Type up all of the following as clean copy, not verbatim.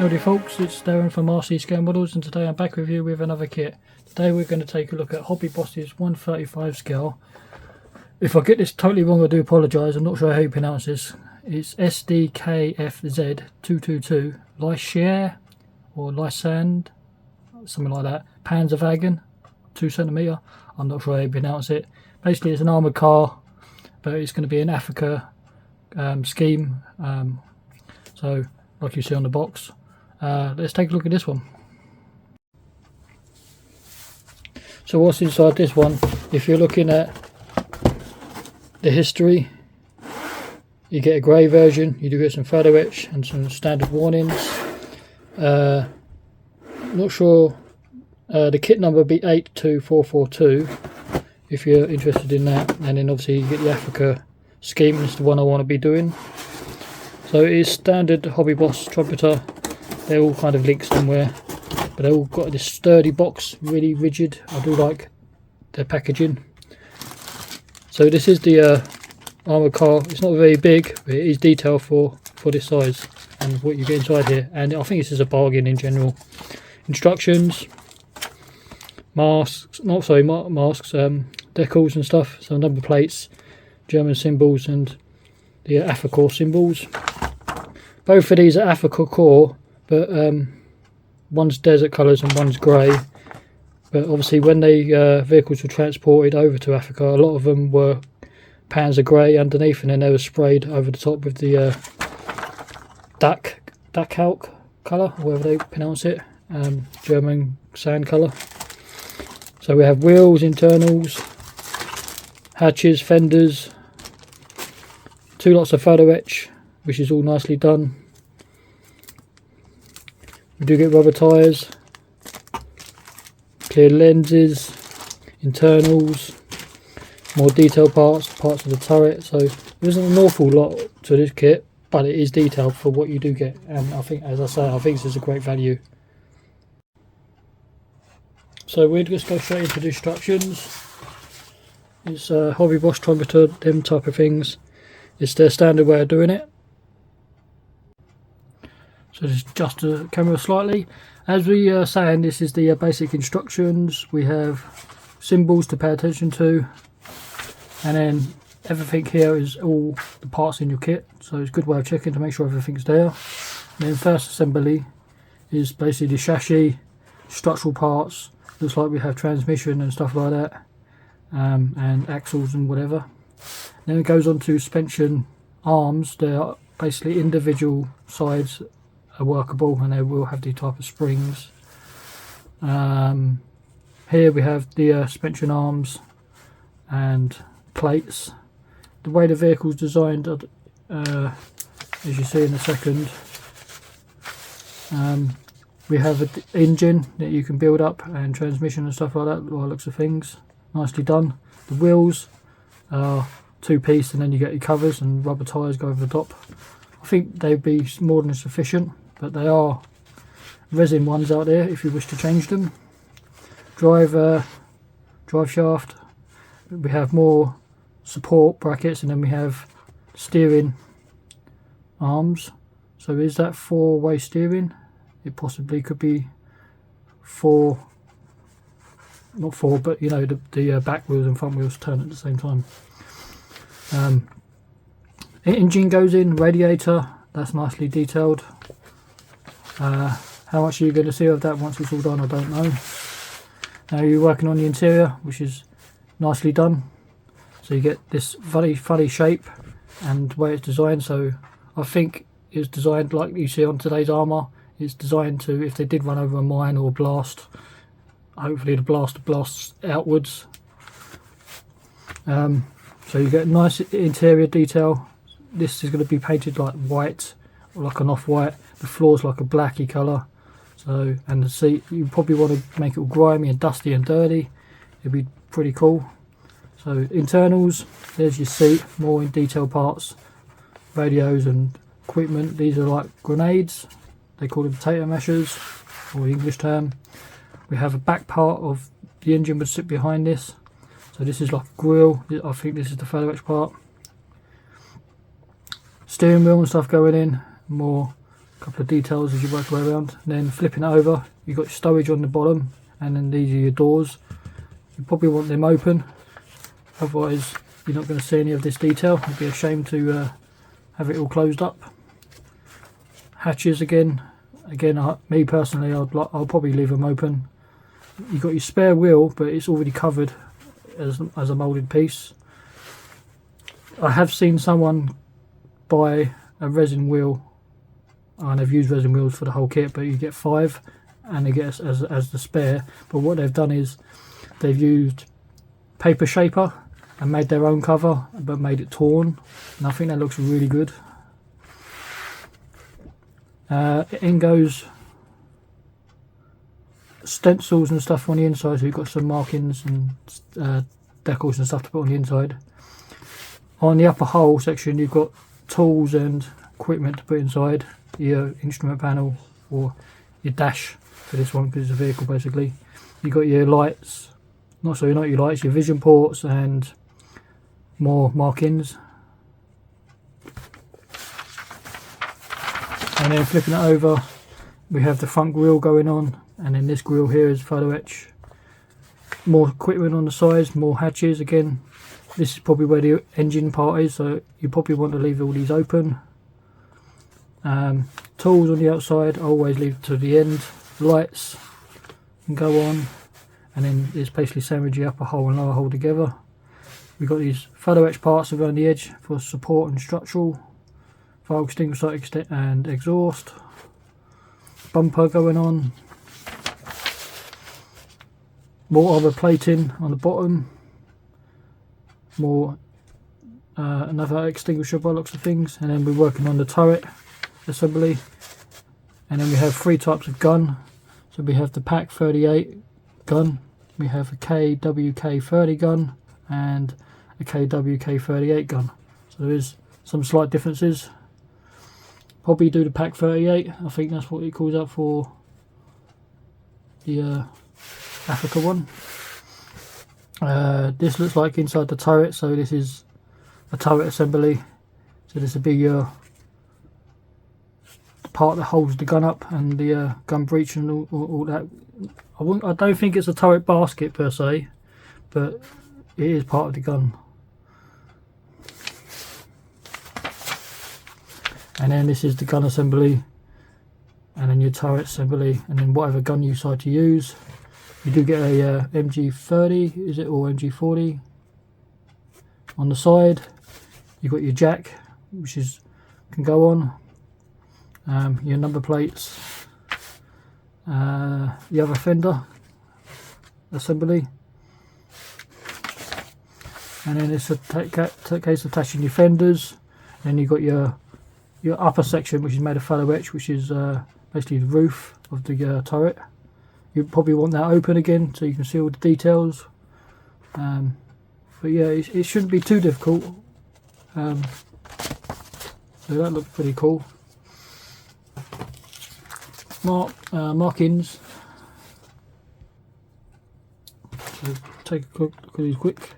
Howdy folks, it's Darren from RC Scale Models, and today I'm back with you with another kit. Today we're going to take a look at Hobbyboss's 135 scale. If I get this totally wrong I do apologise, I'm not sure how you pronounce this. It's Sd.Kfz.222 Leichter or Leichter, something like that. Panzerspahwagen, 2 cm. I'm not sure how you pronounce it. Basically it's an armoured car, but it's going to be an Africa scheme, so like you see on the box. Let's take a look at this one. So what's inside this one? If you're looking at the history, you get a grey version. You do get some photo etch and some standard warnings. Not sure, the kit number would be 82442 if you're interested in that, and then obviously you get the Africa scheme. It's the one I want to be doing. So it is standard Hobbyboss trumpeter. They're all kind of linked somewhere, but they've all got this sturdy box, really rigid. I do like their packaging. So this is the armoured car. It's not very big, but it is detailed for this size and what you get inside here. And I think this is a bargain in general. Instructions, masks, masks, decals and stuff. So number plates, German symbols, and the Africa symbols. Both of these are Africa core, but one's desert colours and one's grey. But obviously when the vehicles were transported over to Africa, a lot of them were Panzer grey underneath, and then they were sprayed over the top with the Dachkalk colour, or whatever they pronounce it, German sand colour. So we have wheels, internals, hatches, fenders, 2 lots of photo etch, which is all nicely done. We do get rubber tyres, clear lenses, internals, more detailed parts of the turret. So there isn't an awful lot to this kit, but it is detailed for what you do get, and I think, as I say, I think this is a great value. So we'll just go straight into the instructions. It's a Hobbyboss trumpeter, them type of things. It's their standard way of doing it. So just adjust the camera slightly. As we are saying, this is the basic instructions. We have symbols to pay attention to, and then everything here is all the parts in your kit. So it's a good way of checking to make sure everything's there. And then first assembly is basically the chassis, structural parts. Looks like we have transmission and stuff like that, and axles and whatever. Then it goes on to suspension arms. They're basically individual sides are workable, and they will have the type of springs. Here we have the suspension arms and plates. The way the vehicle's designed, as you see in a second, we have an engine that you can build up, and transmission and stuff like that, by the looks of things. Nicely done. The wheels are 2-piece, and then you get your covers and rubber tyres go over the top. I think they'd be more than sufficient, but they are resin ones out there if you wish to change them. Drive shaft. We have more support brackets, and then we have steering arms. So is that 4-way steering? It possibly could be 4, not 4, but you know, the back wheels and front wheels turn at the same time. Engine goes in, radiator, that's nicely detailed. How much are you going to see of that once it's all done, I don't know. Now you're working on the interior, which is nicely done. So you get this funny shape and the way it's designed. So I think it's designed like you see on today's armour. It's designed to, if they did run over a mine or a blast, hopefully the blast blasts outwards. So you get nice interior detail. This is going to be painted like white, or like an off-white. The floor's like a blacky colour. So, and the seat, you probably want to make it all grimy and dusty and dirty. It'd be pretty cool. So internals, there's your seat, more in detail parts, radios and equipment. These are like grenades. They call them potato mashers, or the English term. We have a back part of the engine would sit behind this. So this is like a grille. I think this is the photo etch part. Steering wheel and stuff going in, more couple of details as you work your way around. And then flipping it over, you've got your stowage on the bottom, and then these are your doors. You probably want them open, otherwise you're not going to see any of this detail. It'd be a shame to have it all closed up. Hatches again, me personally, I'll probably leave them open. You've got your spare wheel, but it's already covered as a moulded piece. I have seen someone buy a resin wheel, and they've used resin wheels for the whole kit, but you get 5 and they get as the spare. But what they've done is they've used paper shaper and made their own cover, but made it torn, and I think that looks really good. In goes stencils and stuff on the inside, so you've got some markings and decals and stuff to put on the inside. On the upper hull section you've got tools and equipment to put inside, your instrument panel or your dash for this one because it's a vehicle basically. You've got your lights, not your lights, your vision ports and more markings. And then flipping it over, we have the front grille going on, and then this grille here is photo etch. More equipment on the sides, more hatches. Again, this is probably where the engine part is, so you probably want to leave all these open. Tools on the outside, I always leave to the end. Lights can go on, and then it's basically sandwich the upper hull and lower hull together. We've got these photo etch parts around the edge for support and structural. Fire extinguisher and exhaust. Bumper going on. More other plating on the bottom. More another extinguisher by looks of things. And then we're working on the turret assembly. And then we have 3 types of gun. So we have the PAK 38 gun. We have a KWK-30 gun and a KWK-38 gun. So there is some slight differences. Probably do the PAK 38, I think that's what it calls out for the Africa one. This looks like inside the turret, so this is a turret assembly. So this will be your part that holds the gun up and the gun breech and all that. I don't think it's a turret basket per se, but it is part of the gun. And then this is the gun assembly, and then your turret assembly, and then whatever gun you decide to use. You do get a MG30, is it, or MG40 on the side. You've got your jack, which can go on. Your number plates. The other fender assembly. And then it's a case of attaching your fenders. Then you've got your upper section, which is made of photo etch, which is basically the roof of the turret. You probably want that open again so you can see all the details. But yeah, it shouldn't be too difficult. So that looks pretty cool. Markings. So take a look at these quick.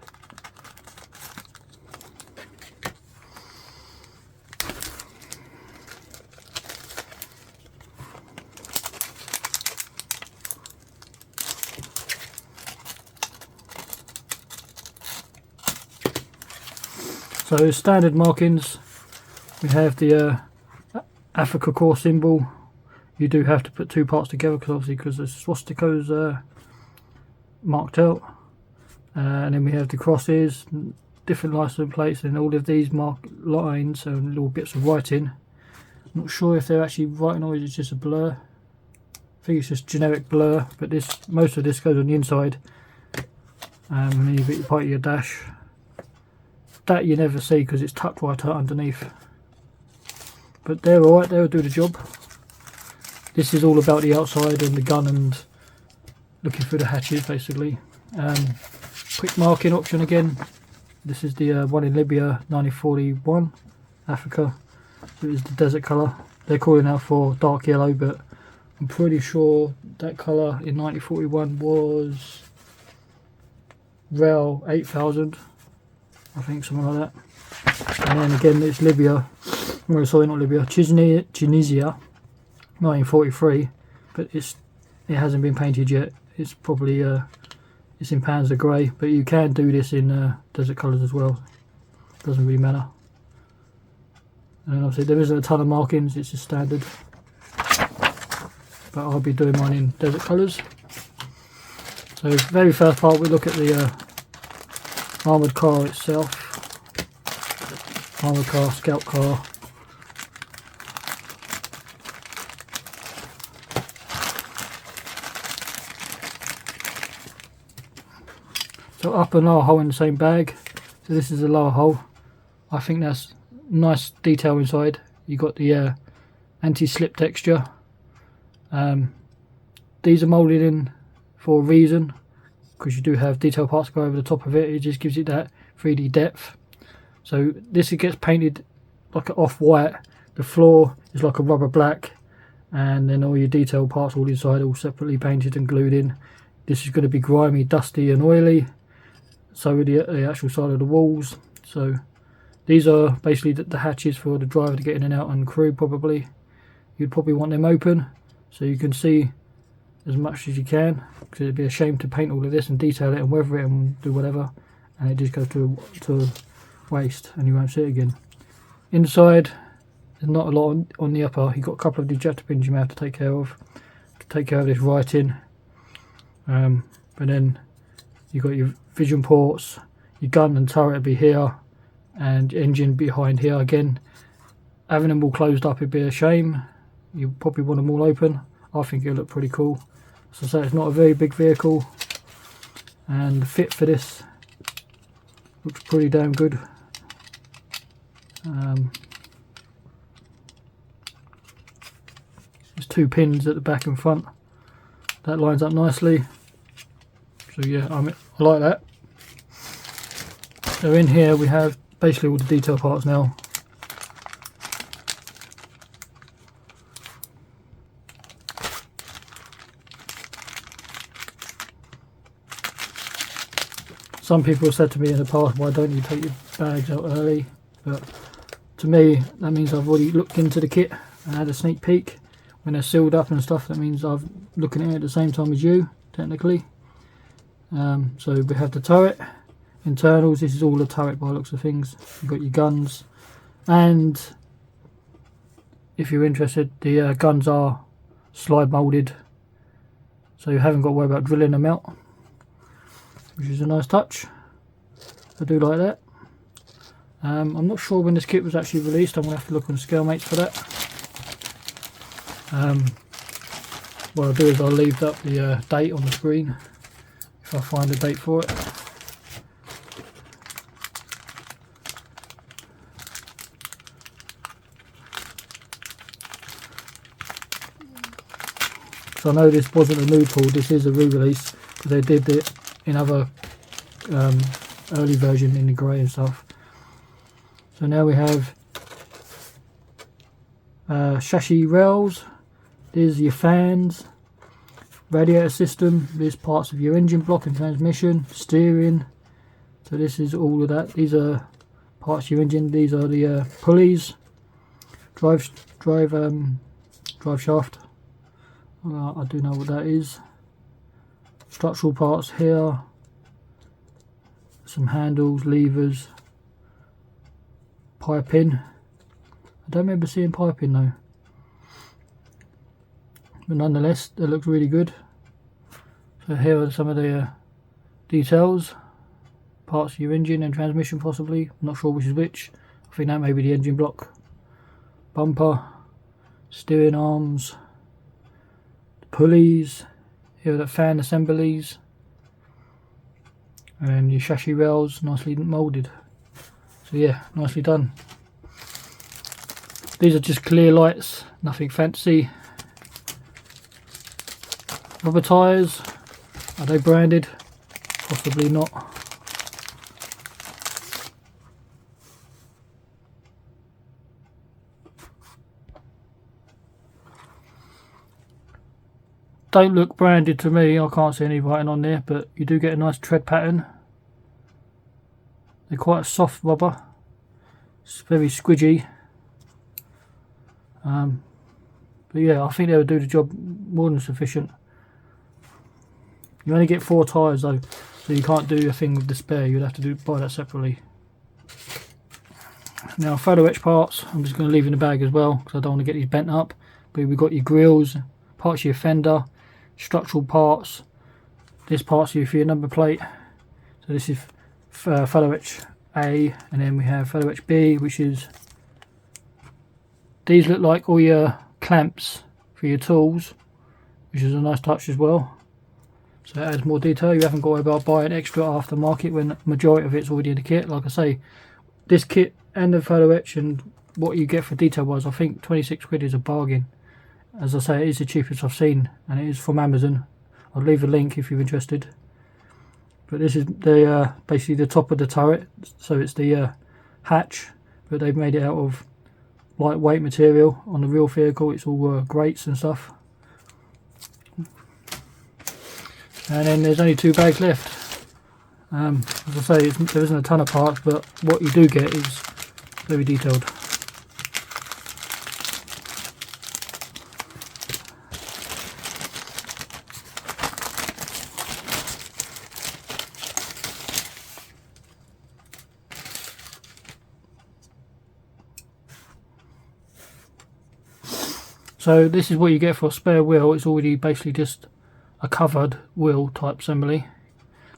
So standard markings, we have the Africa core symbol. You do have to put 2 parts together because the swastika's marked out. And then we have the crosses, different license plates, and all of these marked lines and little bits of writing. I'm not sure if they're actually writing or it's just a blur. I think it's just generic blur, but most of this goes on the inside. And then you've got your part of your dash. That you never see because it's tucked right out underneath. But they're alright, they'll do the job. This is all about the outside and the gun and looking through the hatches basically. Quick marking option again. This is the one in Libya, 1941, Africa. It is the desert colour. They're calling out for dark yellow, but I'm pretty sure that colour in 1941 was REL 8000. I think something like that. And then again it's Libya, sorry not Libya, Tunisia, 1943, but it hasn't been painted yet. It's probably it's in Panzer grey, but you can do this in desert colours as well. Doesn't really matter. And obviously there isn't a ton of markings, it's just standard. But I'll be doing mine in desert colours. So very first part we look at the armoured car itself. Armoured car, scout car. So upper and lower hull in the same bag. So this is the lower hull. I think that's nice detail inside. You got the anti-slip texture. These are moulded in for a reason, because you do have detail parts go over the top of it. It just gives it that 3D depth. So this, it gets painted like an off-white. The floor is like a rubber black, and then all your detail parts all inside all separately painted and glued in. This is going to be grimy, dusty and oily. So with the actual side of the walls. So these are basically the hatches for the driver to get in and out, and crew probably. You'd probably want them open so you can see as much as you can, because it'd be a shame to paint all of this and detail it and weather it and do whatever, and it just goes to waste and you won't see it again. Inside, there's not a lot on the upper. You've got a couple of ejector pins you may have to take care of this writing. But then you've got your vision ports, your gun and turret will be here, and engine behind here. Again, having them all closed up would be a shame. You probably want them all open. I think it'll look pretty cool. So I say, it's not a very big vehicle, and the fit for this looks pretty damn good. There's two pins at the back and front. That lines up nicely. So yeah, I like that. So in here we have basically all the detail parts now. Some people have said to me in the past, why don't you take your bags out early? But to me, that means I've already looked into the kit and had a sneak peek. When they're sealed up and stuff, that means I'm looking at it at the same time as you, technically. So we have the turret, internals. This is all the turret by the looks of things. You've got your guns, and if you're interested, the guns are slide moulded, so you haven't got to worry about drilling them out, which is a nice touch. I do like that. I'm not sure when this kit was actually released. I'm going to have to look on Scalemates for that. What I'll do is I'll leave up the date on the screen if I find a date for it. So I know this wasn't a new tool, this is a re-release, because they did it in other early version in the grey and stuff. So now we have chassis rails. There's your fans, radiator system, there's parts of your engine block and transmission, steering. So this is all of that. These are parts of your engine. These are the pulleys, drive shaft. I do know what that is. Structural parts here, some handles, levers, piping. I don't remember seeing piping though. But nonetheless, that looks really good. So here are some of the details. Parts of your engine and transmission possibly. I'm not sure which is which. I think that may be the engine block. Bumper, steering arms, pulleys. Here are the fan assemblies. And your chassis rails, nicely moulded. So yeah, nicely done. These are just clear lights, nothing fancy. Rubber tyres, are they branded? Possibly not. Don't look branded to me, I can't see any writing on there, but you do get a nice tread pattern. They're quite a soft rubber, it's very squidgy. But yeah, I think they would do the job more than sufficient. You only get 4 tyres though, so you can't do a thing with the spare. You'd have to buy that separately. Now photo etch parts, I'm just going to leave in the bag as well because I don't want to get these bent up. But we've got your grills, parts of your fender, structural parts. This part's for your number plate. So this is photo etch A, and then we have photo etch B, which is, these look like all your clamps for your tools, which is a nice touch as well. So it adds more detail. You haven't got to worry about buying extra aftermarket when the majority of it's already in the kit. Like I say, this kit and the photo etch and what you get for detail wise, I think 26 quid is a bargain. As I say, it is the cheapest I've seen, and it is from Amazon. I'll leave a link if you're interested. But this is the basically the top of the turret, so it's the hatch, but they've made it out of lightweight material. On the real vehicle it's all grates and stuff. And then there's only 2 bags left. As I say, there isn't a ton of parts, but what you do get is very detailed. So this is what you get for a spare wheel. It's already basically just a covered wheel type assembly.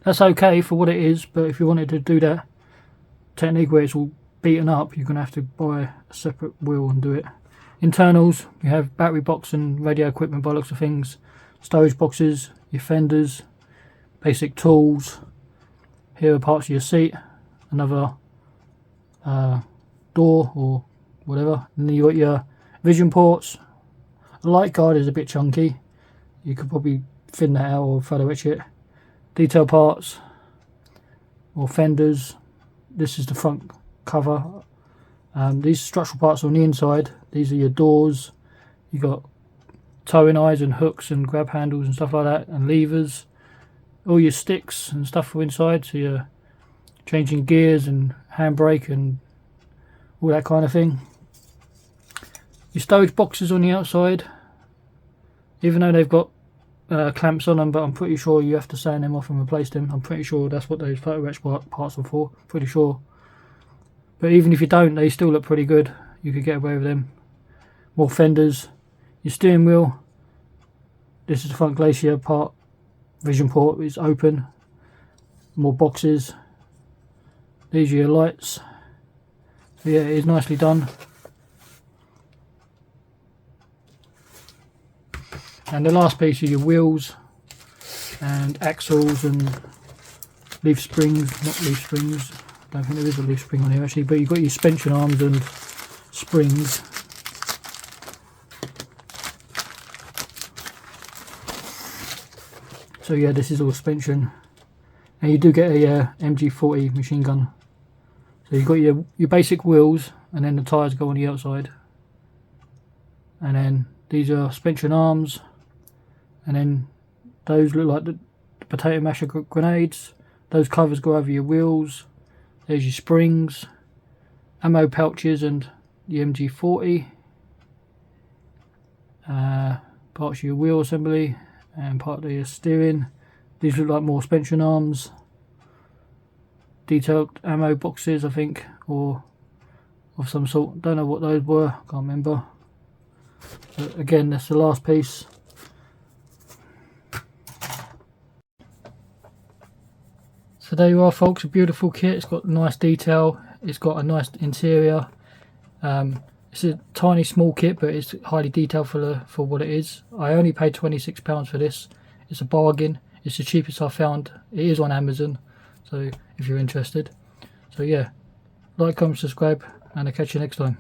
That's okay for what it is, but if you wanted to do that technique where it's all beaten up, you're going to have to buy a separate wheel and do it. Internals, you have battery box and radio equipment by looks of things, storage boxes, your fenders, basic tools. Here are parts of your seat, another door or whatever, and then you got your vision ports. The light guard is a bit chunky, you could probably thin that out or photo etch it. Detail parts or fenders. This is the front cover. These structural parts are on the inside. These are your doors. You got towing eyes and hooks and grab handles and stuff like that, and levers. All your sticks and stuff are inside, so you're changing gears and handbrake and all that kind of thing. Your storage boxes on the outside, even though they've got clamps on them, but I'm pretty sure you have to sand them off and replace them. I'm pretty sure that's what those photo etch parts are for, pretty sure. But even if you don't, they still look pretty good. You could get away with them. More fenders. Your steering wheel. This is the front glacier part. Vision port is open. More boxes. These are your lights. So yeah, it is nicely done. And the last piece are your wheels and axles and leaf springs, not leaf springs, I don't think there is a leaf spring on here actually, but you've got your suspension arms and springs. So yeah, this is all suspension, and you do get a MG40 machine gun. So you've got your basic wheels, and then the tyres go on the outside, and then these are suspension arms. And then those look like the potato masher grenades. Those covers go over your wheels. There's your springs, ammo pouches and the MG40. Parts of your wheel assembly and part of your steering. These look like more suspension arms. Detailed ammo boxes, I think, or of some sort. Don't know what those were, can't remember. But again, that's the last piece. So there you are folks, a beautiful kit. It's got nice detail, it's got a nice interior. It's a tiny small kit, but it's highly detailed for what it is. I only paid £26 for this. It's a bargain. It's the cheapest I found. It is on Amazon, so if you're interested. So yeah, like, comment, subscribe, and I'll catch you next time.